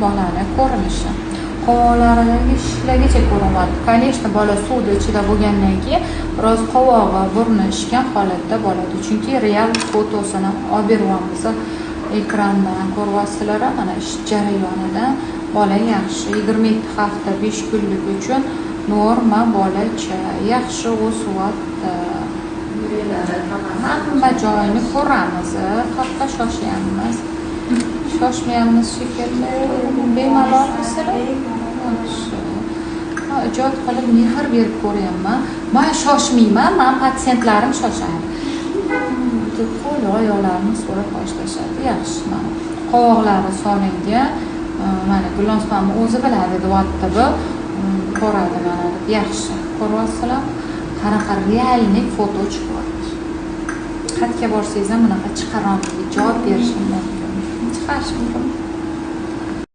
bolani ko'rinishi. Qovoqlaridagi shishlargacha ko'rinyapti. Конечно, bola suvni ichida bo'lgandan keyin biroz qovog'i, burni ishgan holatda bo'ladi. Chunki real fotosini olib beryapmiz ekrandan ko'ryapsizlar, mana ish jarayonidan bola yaxshi. 27 hafta 5 kunlik uchun norma bolacha yaxshi o'syapti. Hamma joyini ko'ramiz, hatto shoshmayapmiz. Shoshmayapmiz shekilli, bemalol yaxshi. Ijod qilib mehr berib ko'ryapman. Men shoshmayman, men patsientlarim shoshadi. Deb qo'l oyoqlarini so'rab boshlashadi. Yaxshi, mana qovoqlari solingan. Mana Gulnosmani o'zi biladi, deyapti bu. Ko'radi mana deb. Yaxshi. Ko'ryapsizlar? Qanaqa realniy foto chiqyapti. Xatga borsangiz ham bunaqa chiqaroq javob berishim mumkin. Chiqarish mumkin.